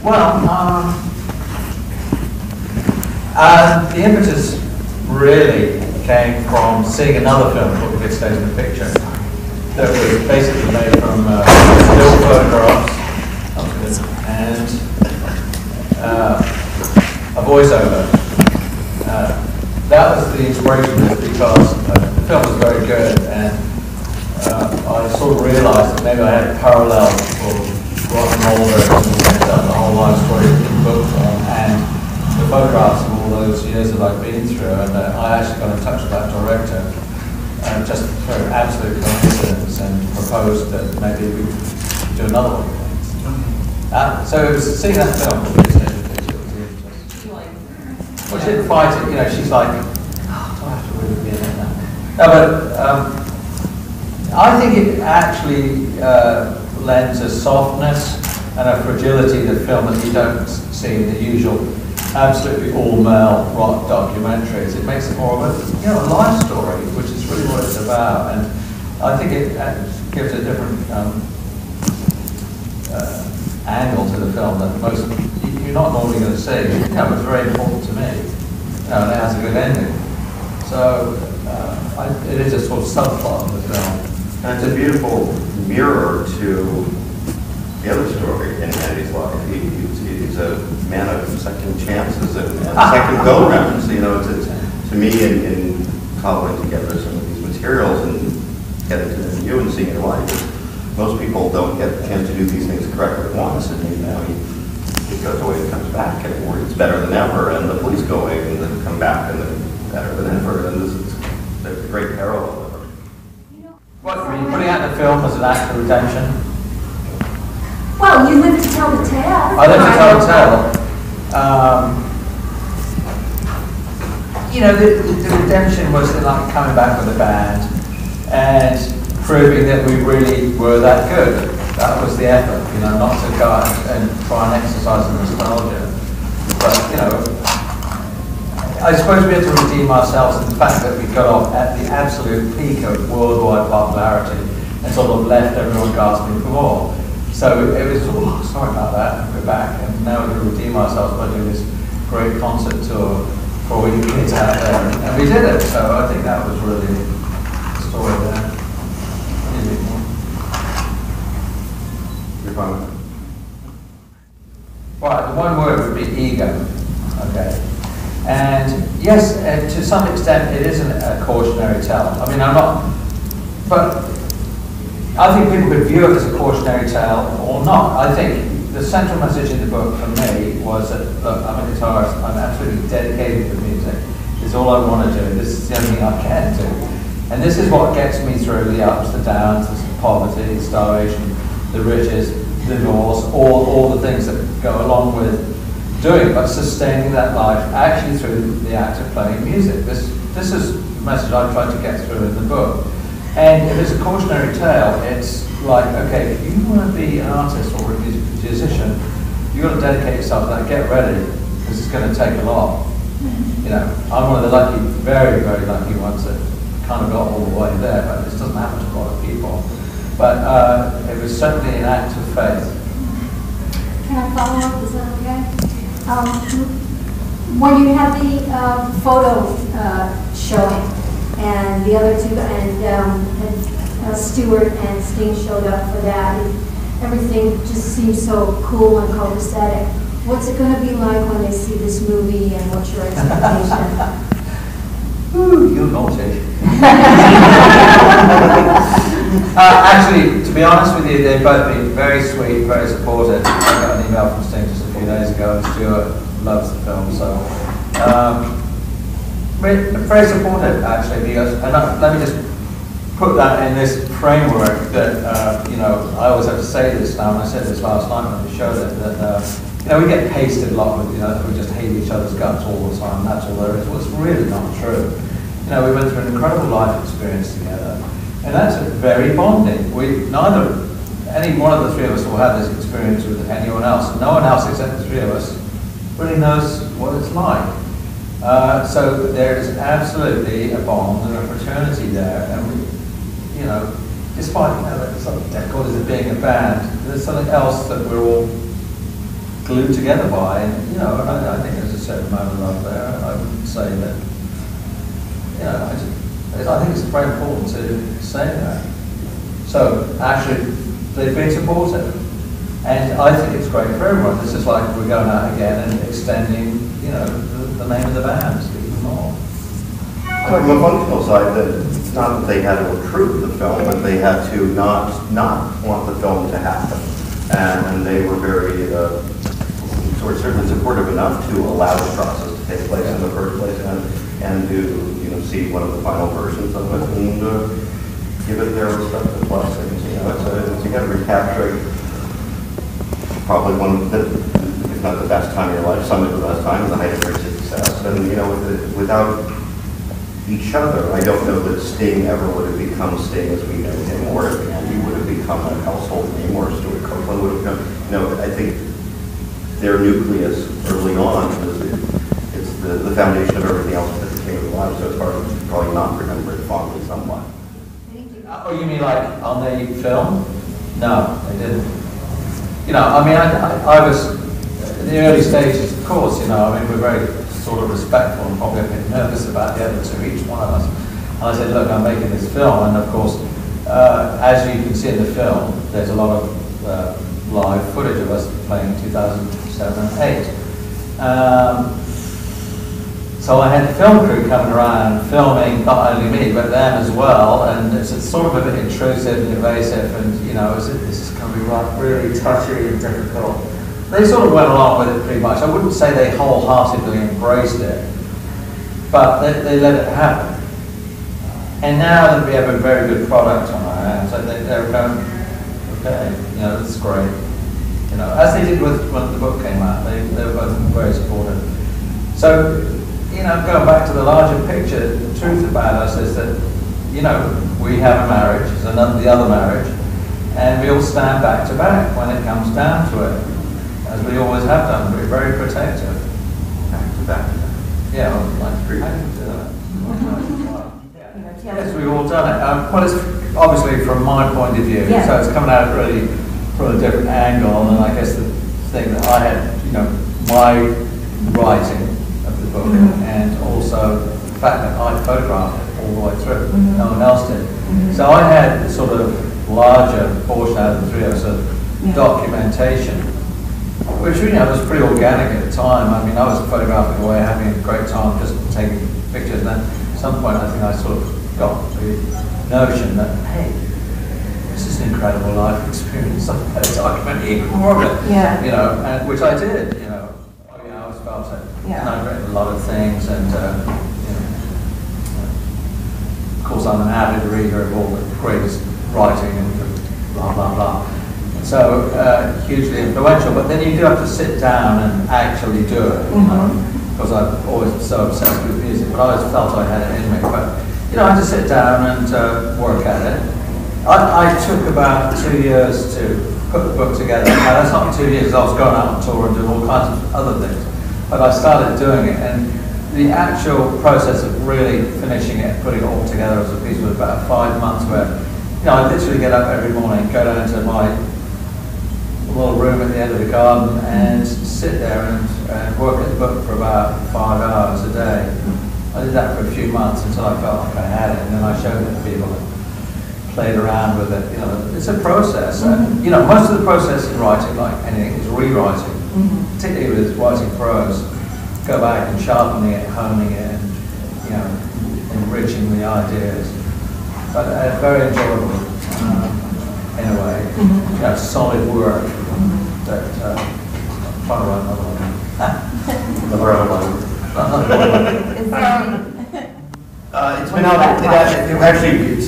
Well, the impetus really came from seeing another film called The Big Stage in the Picture that was basically made from still photographs and a voiceover. That was the inspiration because the film was very good, and I sort of realised that maybe I had parallels for rock and roll versions and the whole life story in book form and the photographs of all those years that I've been through, and I actually got in touch with that director just through absolute coincidence and proposed that maybe we could do another one. So it was seeing that film. Well, she didn't fight it, you know, she's like, oh, do I have to really be in it now? No, but I think it actually lends a softness and a fragility to film that you don't see in the usual absolutely all-male rock documentaries. It makes it more of a, you know, a life story, which is really what it's about. And I think it gives a different angle to the film that most you're not normally going to see. You know, it's very important to me. You know, and it has a good ending. So it is a sort of subplot of the film. And it's a beautiful mirror to the other story in Andy's life. He's a man of second chances and second go-rounds. You know, it's to me, in cobbling together some of these materials and getting to know you and seeing your life, most people don't get the chance to do these things correctly once, and you know, he goes away and comes back, and it's better than ever, and the police go away and then come back and then better than ever, and this is a great parallel. What, were you putting out the film as an act of redemption? Well, you live to tell the tale. I live to tell the tale. You know, the redemption was like coming back with a band and proving that we really were that good. That was the effort, you know, not to go out and try and exercise the nostalgia. But, you know, I suppose we had to redeem ourselves in the fact that we got off at the absolute peak of worldwide popularity and sort of left everyone gasping for more. So it was, oh, sorry about that, we're back, and now we're going to redeem ourselves by doing this great concert tour for all you kids out there, and we did it. So I think that was really the story there. You're fine. Right, the one word would be ego. Okay. And yes, to some extent it isn't a cautionary tale. I mean, I'm not, but I think people could view it as a cautionary tale or not. I think the central message in the book for me was that, look, I'm a guitarist, I'm absolutely dedicated to music. It's all I want to do. This is the only thing I can do. And this is what gets me through the ups, the downs, the poverty, the starvation, the riches, the divorce, all the things that go along with doing, but sustaining that life actually through the act of playing music. This is the message I tried to get through in the book. And if it's a cautionary tale, it's like, okay, if you want to be an artist or a musician, you've got to dedicate yourself to that. Get ready, because it's going to take a lot. You know, I'm one of the lucky, very, very lucky ones that kind of got all the way there, but this doesn't happen to a lot of people. But it was certainly an act of faith. Can I follow up? Is that okay? When you had the photo showing, and the other two, and Stewart and Sting showed up for that, and everything just seems so cool and copacetic. What's it going to be like when they see this movie, and what's your expectation? Ooh, you're naughty. Actually, to be honest with you, they've both been very sweet, very supportive. I got an email from Sting just a few days ago, and Stuart loves the film, so very supportive actually. Because, and let me just put that in this framework that you know, I always have to say this now, and I said this last night when we showed it, that you know, we get pasted a lot with, you know, we just hate each other's guts all the time. That's all there is. Well, it's really not true. You know, we went through an incredible life experience together. And that's very bonding. Any one of the three of us will have this experience with anyone else. No one else except the three of us really knows what it's like. So there is absolutely a bond and a fraternity there. And we, you know, despite, you know, something difficult as it being a band, there's something else that we're all glued together by. And, you know, I think there's a certain amount of love there. I would say that, you know, I think it's very important to say that. So actually, they've been supportive. And I think it's great for everyone. This is like we're going out again and extending, you know, the name of the band even more. From a functional side, it's not that they had to approve the film, but they had to not want the film to happen. And they were very certainly supportive enough to allow the process to take place in the first place and to, you know, see one of the final versions of it and give it their respective blessings. You know, it's again recapturing probably one of the, if not the best time of your life, some of the best time, the height of great success. And, you know, without each other, I don't know that Sting ever would have become Sting as we know him, or if he would have become a household name, or Stuart Copeland would have become, you know, I think their nucleus early on it's the foundation of everything else that became of life, so it's hard to probably not remember it fondly somewhat. Oh, you mean like on the film? No, they didn't. You know, I mean, I was, in the early stages, of course, you know, I mean, we're very sort of respectful and probably a bit nervous about the other two, each one of us. And I said, look, I'm making this film, and of course, as you can see in the film, there's a lot of live footage of us playing 2007 and 2008. So I had the film crew coming around filming not only me, but them as well, and it's sort of a bit intrusive and invasive, and you know, this is going to be really touchy and difficult. They sort of went along with it pretty much. I wouldn't say they wholeheartedly embraced it, but they let it happen. And now that we have a very good product on our hands, I think they're going, okay, you know, this is great. You know, as they did with when the book came out, they were both very supportive. So, you know, going back to the larger picture, the truth about us is that, you know, we have a marriage, it's the other marriage, and we all stand back to back when it comes down to it, as we always have done. We're very protective. Back to back. Yeah, like I can do that. Yes, we've all done it. Well, it's obviously from my point of view, so it's coming out really from a different angle, and I guess the thing that I had, you know, my writing of the book, and also the fact that I photographed it all the way through, no one else did. So I had sort of larger portion out of the three of us of documentation, which, you know, was pretty organic at the time. I mean, I was photographing away, having a great time, just taking pictures, and then at some point I think I sort of got the notion that, hey, this is an incredible life experience, I've got to document even more of it, you know, and, which I did, you know. I always felt it. And I've written a lot of things, and you know, of course I'm an avid reader of all the greatest writing and blah, blah, blah. So hugely influential, but then you do have to sit down and actually do it, you know, because I've always been so obsessed with music, but I always felt I had it in me. But, you know, I had to sit down and work at it. I took about 2 years to put the book together. Now, that's not 2 years, I was going out on tour and doing all kinds of other things. But I started doing it, and the actual process of really finishing it and putting it all together as a piece was about 5 months where, you know, I literally get up every morning, go down to my little room at the end of the garden and sit there and work at the book for about 5 hours a day. I did that for a few months until I felt like I had it, and then I showed it to people and played around with it. You know, it's a process, and you know, most of the process in writing, like anything, is rewriting. Particularly with writing prose, go back and sharpening it, honing it, and you know, enriching the ideas. But very enjoyable in a way. You know, solid work. That I'm trying to write another one. It's been out.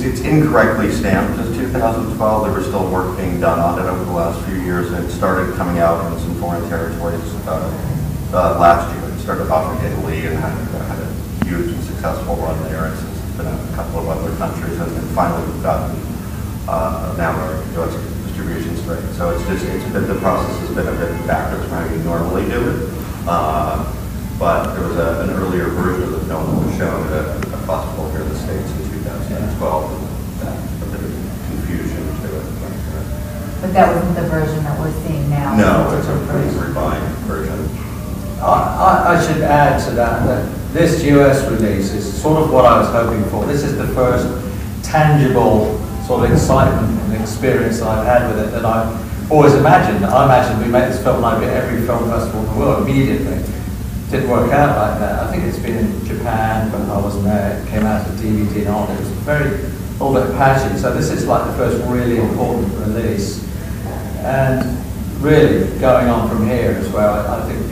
It's incorrectly stamped as 2012. There was still work being done on it over the last few years, and it started coming out in some foreign territories last year. It started off in Italy and had a huge and successful run there. It's been in a couple of other countries, and finally we've gotten now our US distribution straight. So the process has been a bit backwards from how you normally do it. But there was an earlier version of the film that was shown at a festival here in the States in 2012. A bit of confusion to it. But that wasn't the version that we're seeing now? No, it's a pretty refined I should add to that this US release is sort of what I was hoping for. This is the first tangible sort of excitement and experience that I've had with it that I've always imagined. I imagined we make this film and I'd be at every film festival in the world immediately. Didn't work out like that. I think it's been in Japan, but I wasn't there. It came out as DVD and all. It was a little bit patchy. So this is like the first really important release. And really, going on from here as well, I think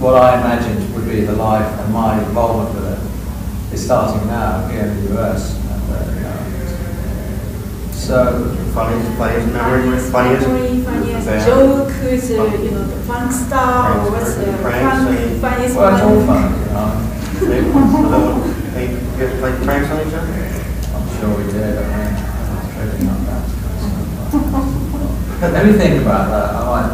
what I imagined would be the life and my involvement with it is starting now here in the US. So, Funniest memory, funniest joke is, the fun star, or what's the funniest well, it's all fun, Hey, you guys played pranks on each other? I'm sure we did. I mean, I'm not let me think about that. I might,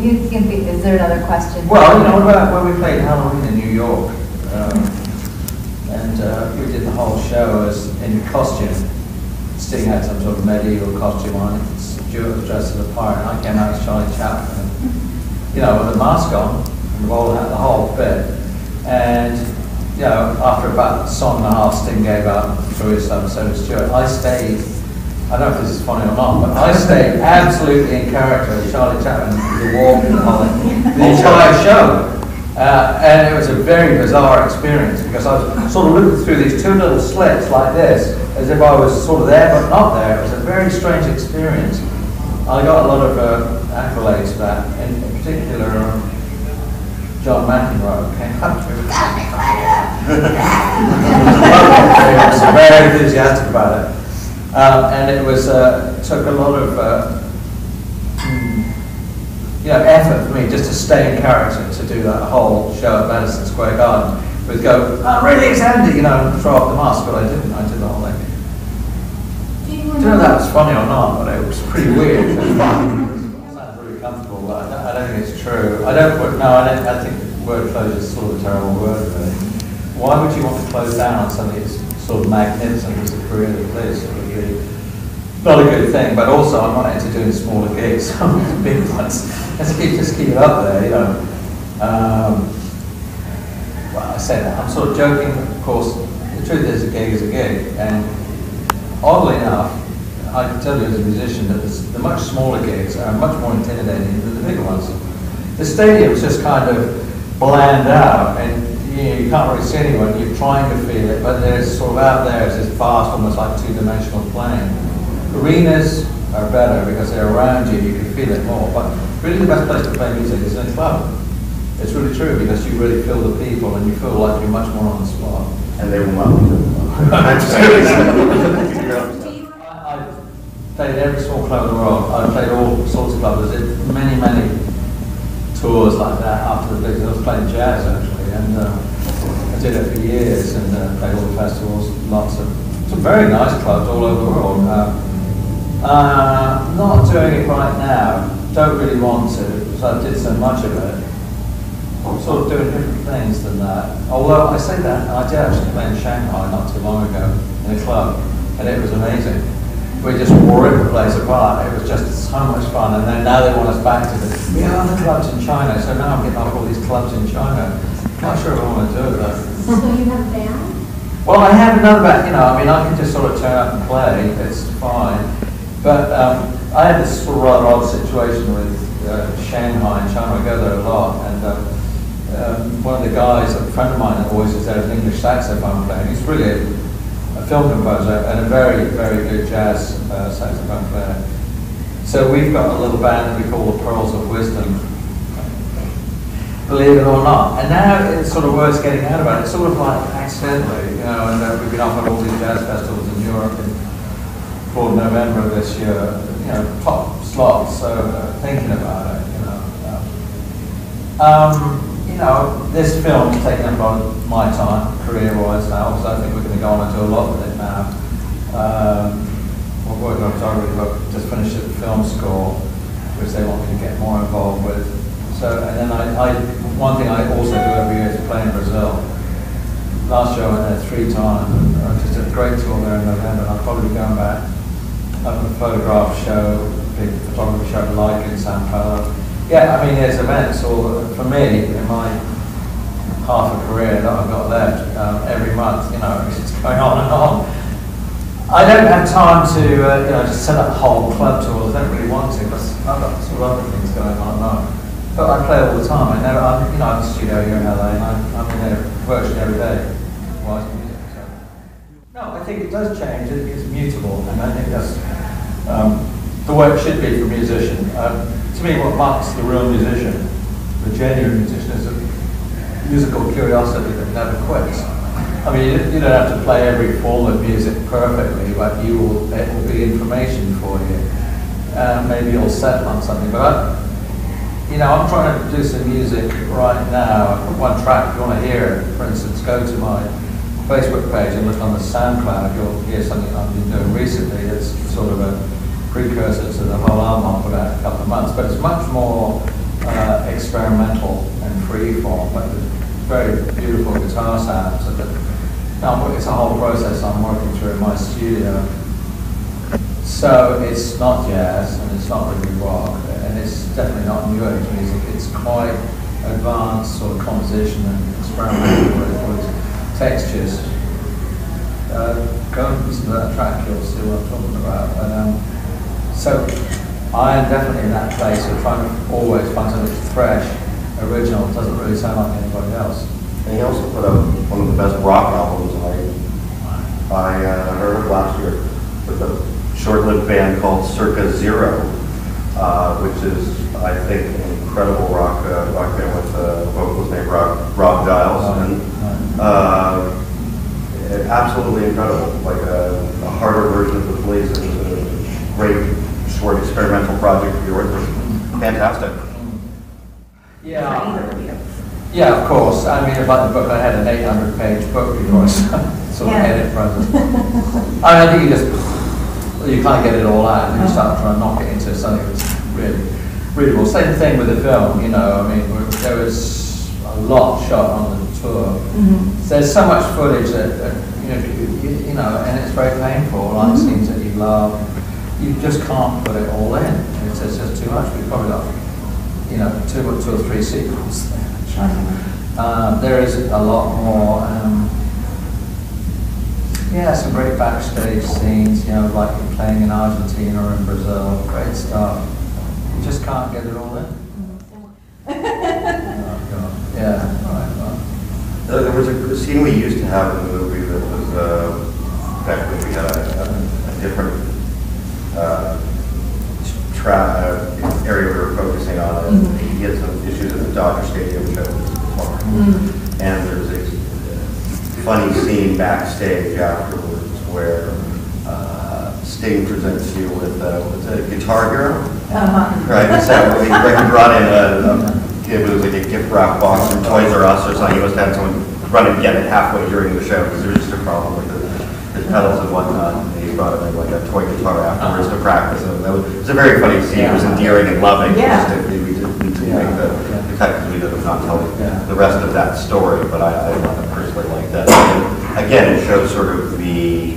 Is there another question? Well, what about when we played Halloween in New York? And we did the whole show as in costume. Sting had some sort of medieval costume on. Stuart was dressed as a pirate, and I came out as Charlie Chaplin. With a mask on, and the whole bit. And, after about a song and a half, Sting gave up, threw his stuff, so did Stuart. I stayed, I don't know if this is funny or not, but I stayed absolutely in character as Charlie Chaplin, the entire show. And it was a very bizarre experience because I was sort of looking through these two little slits like this, as if I was sort of there but not there. It was a very strange experience. I got a lot of accolades for that. In particular, John McEnroe came up to me. He was very enthusiastic about it. And it was took a lot of effort for me just to stay in character to do that whole show at Madison Square Garden. We'd go, oh, really, it's Andy, and throw off the mask, but I didn't. I did the whole thing. I don't know if that was funny or not, but it was pretty weird. It sounds really comfortable, but I don't think it's true. I think word closure is sort of a terrible word, really. Why would you want to close down on something that's sort of magnificent as a career that this? It would be not a good thing, but also I'm not into doing smaller gigs. Big ones. Let's just keep it up there, Well, I say that. I'm sort of joking, of course. The truth is a gig is a gig. And oddly enough, I can tell you as a musician that the much smaller gigs are much more intimidating than the bigger ones. The stadium's just kind of bland out, and you can't really see anyone. You're trying to feel it, but there's sort of out there, it's this vast, almost like two-dimensional plane. Arenas are better because they're around you, you can feel it more. But really the best place to play music is in a club. It's really true because you really feel the people and you feel like you're much more on the spot. And they will welcome you. I've played every small club in the world. I've played all sorts of clubs. I did many tours like that after the big. I was playing jazz actually, and I did it for years and played all the festivals, lots of some very nice clubs all over the world. Not doing it right now. Don't really want to because I did so much of it. I'm sort of doing different things than that. Although I say that, and I did actually play in Shanghai not too long ago in a club, and it was amazing. We just ripped the place apart. It was just so much fun. And then now they want us back to we have other clubs in China, so now I'm getting off all these clubs in China. Not sure if I want to do it though. So you have a band? Well, I have another band, I can just sort of turn up and play, it's fine. But I had this sort of rather odd situation with Shanghai and China. I go there a lot, and one of the guys, a friend of mine that always is there, an English saxophone player. He's really a film composer and a very, very good jazz saxophone player. So we've got a little band that we call the Pearls of Wisdom, believe it or not. And now it's sort of words getting out about it. It's sort of like accidentally, and we've been off at all these jazz festivals in Europe for November of this year, top slots, so thinking about it, this film's taken up on my time, career-wise now, because I think we're going to go on and do a lot with it now. We're working on just finished the film score, which they want me to get more involved with. So, and then one thing I also do every year is play in Brazil. Last year I went there 3 times, and I just did a great tour there in November, and I'll probably be going back. I have a photograph show, big photography show like in Sao Paulo. Yeah, I mean, there's events, or for me, in my half a career that I've got left, every month, it's just going on and on. I don't have time to, just set up whole club tours. I don't really want to, because I've got sort of other things going on and on. But I play all the time. I'm in a studio here in LA, and I'm in there virtually every day writing music. So. No, I think it does change. It's mutable, and I think that's the way it should be for a musician. To me, what marks the real musician, the genuine musician, is a musical curiosity that never quits. I mean, you don't have to play every form of music perfectly, but it will be information for you. Maybe you'll settle on something, but I'm trying to do some music right now. I put one track. If you want to hear it, for instance, go to my Facebook page and look on the SoundCloud. You'll hear something I've been doing recently. It's sort of a precursor to the whole album I'll put out in a couple of months, but it's much more experimental and free form, but with very beautiful guitar sounds. It's a whole process I'm working through in my studio. So it's not jazz, and it's not really rock, and it's definitely not new age music. It's quite advanced sort of composition and experimental with textures. Go and listen to that track, you'll see what I'm talking about. So I am definitely in that place of trying to always find something that's fresh, original, doesn't really sound like anybody else. And he also put out one of the best rock albums I heard of last year with a short-lived band called Circa Zero, which is, I think, an incredible rock band with vocals named Rob Giles. Absolutely incredible, like a harder version of the Police. It was a great short experimental project of yours. Fantastic. Yeah, of course. I mean, about the book, I had an 800-page book before I sort of edit process. I think you can't get it all out, and you start trying to knock it into something that's really readable. Same thing with the film, I mean, there was a lot shot on the tour. Mm-hmm. There's so much footage that, and it's very painful, like scenes that you love. You just can't put it all in. It's just too much. We've probably got, 2 or 3 sequels there. There is a lot more, some great backstage scenes, like playing in Argentina or in Brazil, great stuff. You just can't get it all in. There was a scene we used to have in the movie that was, effectively we had a different area we were focusing on, and he had some issues at the Dodger Stadium show this guitar. And there's a funny scene backstage afterwards where Sting presents you with a Guitar Hero, right? So he brought in it was like a gift wrap box from Toys R Us or something. He must have had someone run and get it halfway during the show because there was just a problem with his pedals and whatnot. And he brought him in like a toy guitar afterwards to practice. And it was a very funny scene. It was endearing and loving. Yeah. We didn't make the cut because we did not tell the rest of that story, but I personally like that. And again, it shows sort of the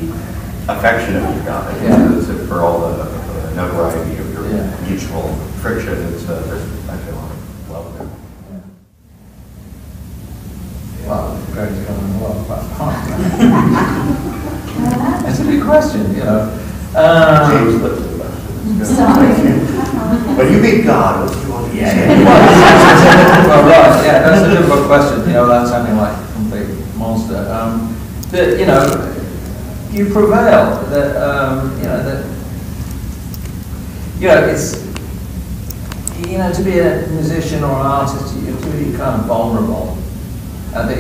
affection of you guys for all the notoriety of your mutual friction. It's there's actually a lot of love there. Well, Greg's coming along quite fast. It's a good question, James Lipton. When you meet God, what do you want to say? Well, right, that's a difficult question, without sounding like a complete monster. You prevail. It's, to be a musician or an artist, you have to become vulnerable. I think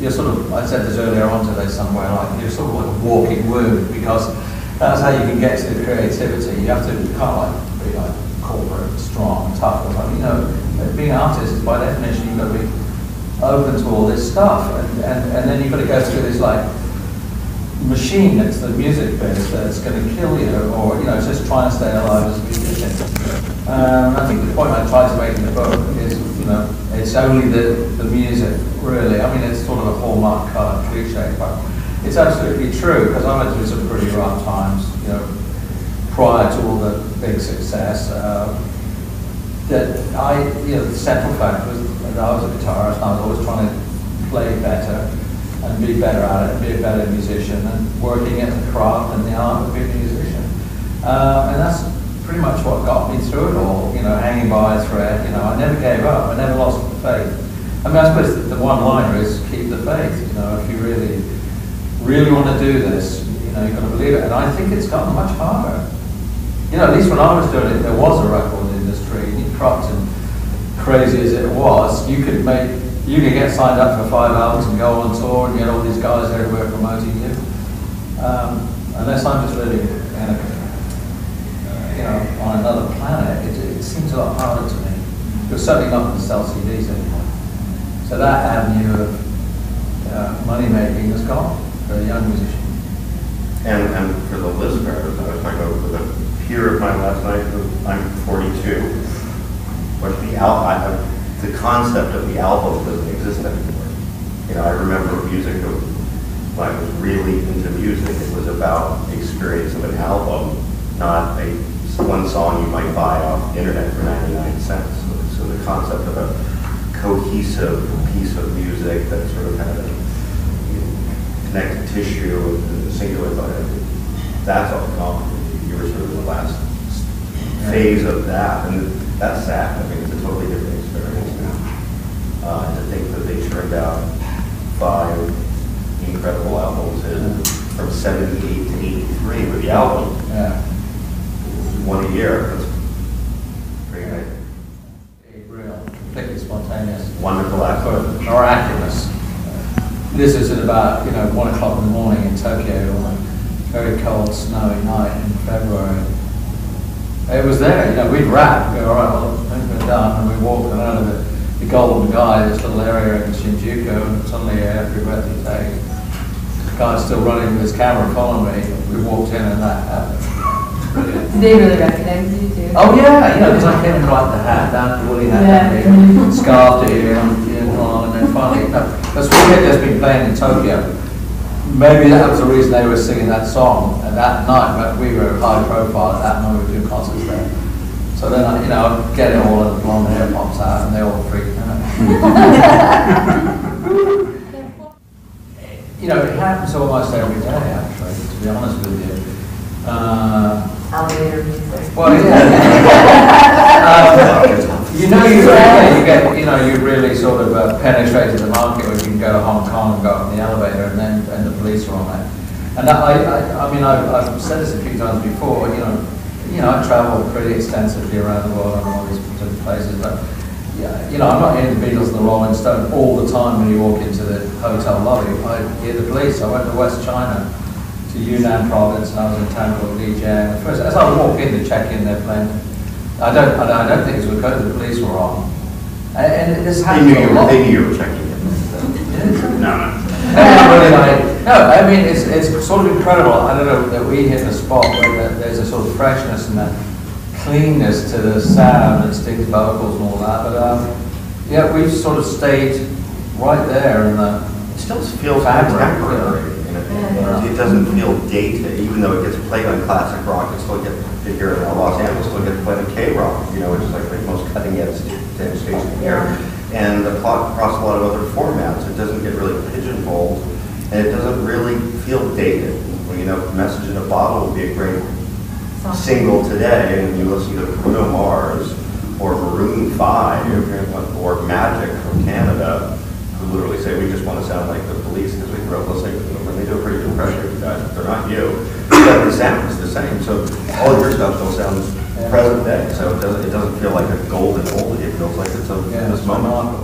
you're sort of, I said this earlier on today somewhere, like you're sort of like a walking wound, because that's how you can get to the creativity. You have to kind of be like corporate, strong, tough. Being an artist is by definition you've got to be open to all this stuff, and then you've got to go through this like machine that's the music biz that's going to kill you, or just trying to stay alive as a musician. I think the point I tried to make in the book is, it's only the music, really. I mean, it's sort of a hallmark card cliche, but it's absolutely true, because I went through some pretty rough times, prior to all the big success. that the central fact was that I was a guitarist and I was always trying to play better and be better at it, and be a better musician, and working at the craft and the art of being a musician. And that's pretty much what got me through it all, hanging by a thread. I never gave up, I never lost faith. I mean, I suppose the one-liner is keep the faith. If you really want to do this, you've got to believe it. And I think it's gotten much harder. At least when I was doing it, there was a record industry, corrupt and crazy as it was. You could get signed up for 5 albums and go on tour and get all these guys everywhere promoting you. Unless I'm just living on another planet, it seems a lot harder to me. You're certainly not going to sell CDs anymore. So that avenue of money making is gone for a young musician. And for the listeners, I was talking with a peer of mine last night, I'm 42, but the concept of the album doesn't exist anymore. I remember music when I was really into music, it was about the experience of an album, not one song you might buy off the internet for 99 cents. So the concept of a cohesive piece of music that sort of had a connective tissue and a singular thought, that's all gone. You were sort of the last phase of that, and that's sad. I mean, it's a totally different experience now. And to think that they turned out 5 incredible albums from 78 to 83 with the album. Yeah. One a year. That's pretty nice. Real, completely spontaneous. Wonderful effort. Miraculous. This is at about 1 o'clock in the morning in Tokyo on a very cold, snowy night in February. It was there, we'd rap, we go, all right, well, I think we're done, and we walked around the Golden Guy, this little area in Shinjuku, and suddenly every breath you take, the guy's still running with his camera following me. We walked in and that happened. Brilliant. Did they really recognize you too? Oh yeah, because I came in like the hat, down to woolly hat, scarf to ear, and then finally, because we had just been playing in Tokyo. Maybe that was the reason they were singing that song at that night, but we were high profile at that moment, we were doing concerts there. So then, I'd get it all and the blonde hair pops out and they all freak out. It happens almost every day, actually, to be honest with you. Elevator music. Well, yeah. you really sort of penetrated the market when you can go to Hong Kong and go up in the elevator and the police are on it. And I've said this a few times before, I traveled pretty extensively around the world and all these different places, but I'm not hearing the Beatles and the Rolling Stones all the time when you walk into the hotel lobby. I hear the police. I went to West China, to Yunnan province, and I was in a town called Lijiang. First, as I walk in to check in, they're playing. I don't think it's because the police were on. And this happens a lot. They knew you were checking in. No. It's sort of incredible. I don't know that we hit a spot where there's a sort of freshness and that cleanness to the sound and Sting's vocals and all that. But we've sort of stayed right there, and it still feels contemporary. It doesn't feel dated, even though it gets played on classic rock. It still gets here in Los Angeles, still gets played on K-rock, which is like the most cutting-edge station here. And across a lot of other formats, it doesn't get really pigeonholed, and it doesn't really feel dated. Message in a Bottle would be a great single today, and you listen to Bruno Mars or Maroon 5 or Magic from Canada, who literally say we just want to sound like the Police because we grew up listening to them, and they do a pretty good impression of you guys, but they're not you. But the sound is the same, so all of your stuff still sounds present day, so it doesn't feel like a golden oldie, it feels like it's this moment.